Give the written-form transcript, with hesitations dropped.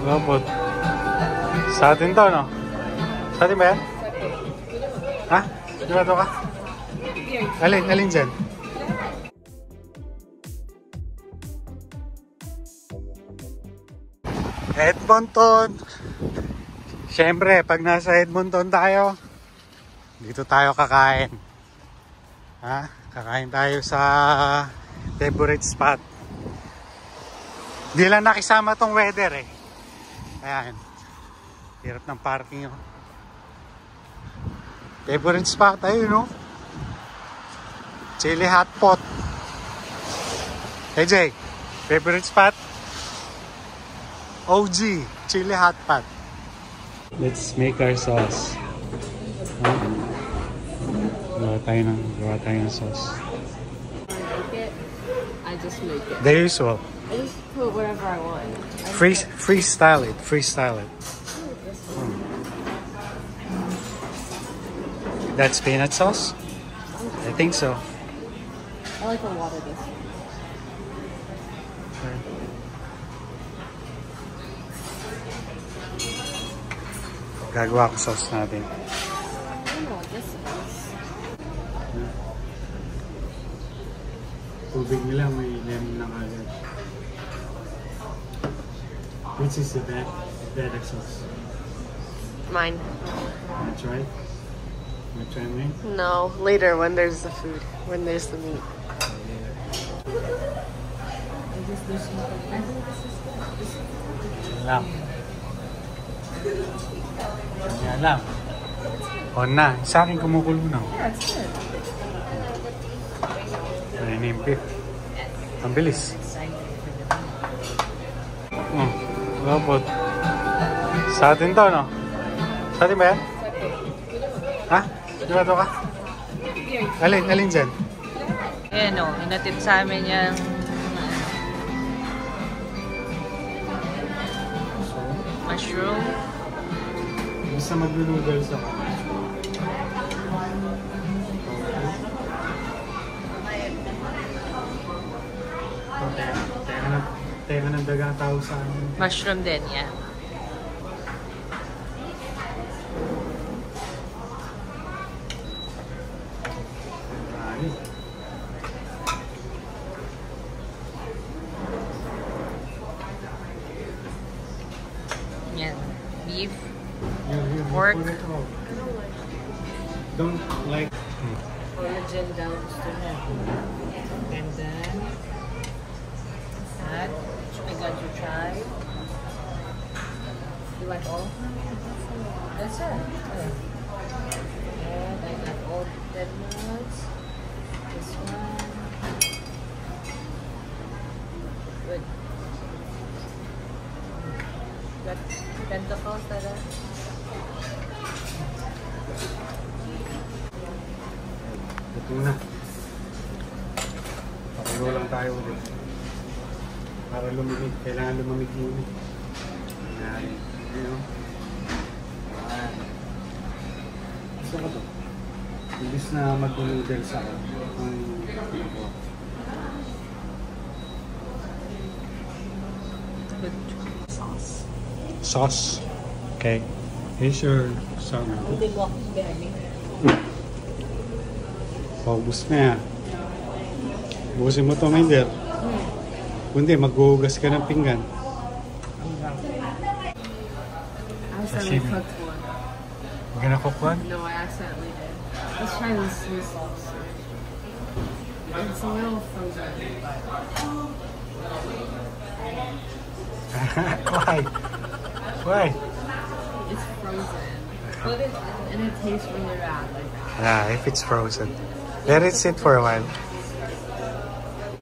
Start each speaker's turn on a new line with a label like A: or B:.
A: Robot. Sa atin to, no? Sa atin ba yan? Ha? Sigurado ka? Alin dyan? Edmonton. Siyempre, pag nasa Edmonton tayo, dito tayo kakain. Ha? Kakain tayo sa favorite spot. Di lang nakisama tong weather eh. Ayan. Hirap ng parking oh. Favorite spot tayo, no? Chili hot pot. Hey Jay, favorite spot? OG, chili hot pot. Let's make our sauce. Gawa tayo ng sauce.
B: I just make it.
A: The usual.
B: I just put whatever I want.
A: Freestyle it. That's peanut sauce? I think so.
B: I like the water this one.
A: Gagawa ko sauce natin.
B: I don't know what this is.
A: Tubig nila may lemon na kagad. Which is the better sauce?
B: Mine.
A: Wanna try? Wanna try mine?
B: No, later when there's the food, when there's the meat.
A: Alam. Hindi alam. O na, sa akin kumukulo na.
B: Yeah, it's good.
A: Ano yung beef? Ang bilis. Robot. Sa atin to, no? Sa atin ba yan? Ha? Sigurado ka? Alin dyan?
C: Ayan o, hinatid sa amin yung mushroom.
A: Basta mag-noodles ako. Teka ng dagang tao sa amin.
C: Mushroom din, yan. Yan. Beef. Pork.
A: Don't like...
C: Collagen daw gusto niya. And then, that. I got you try. You like all of them? That's it. And I got all the dead nuts. This one. Good. Got tentacles that are.
A: Ito na. Pakulo lang tayo ulit. Para lumamig. Kailangan lumamig yun. Ayan. Ayan. Gusto ko to. Imbis na mag-noodles ako. Sauce. Okay. Here's your sauce. Paubos na yan. Busin mo ito, Minder. Kundi, maghuhugas ka ng pinggan.
B: I accidentally cooked one.
A: You're gonna cook one?
B: No, I accidentally did. Let's try this new sauce. It's a little frozen.
A: Why? Why?
B: It's frozen. But it tastes really bad like that.
A: Yeah, if it's frozen. Let it sit for a while.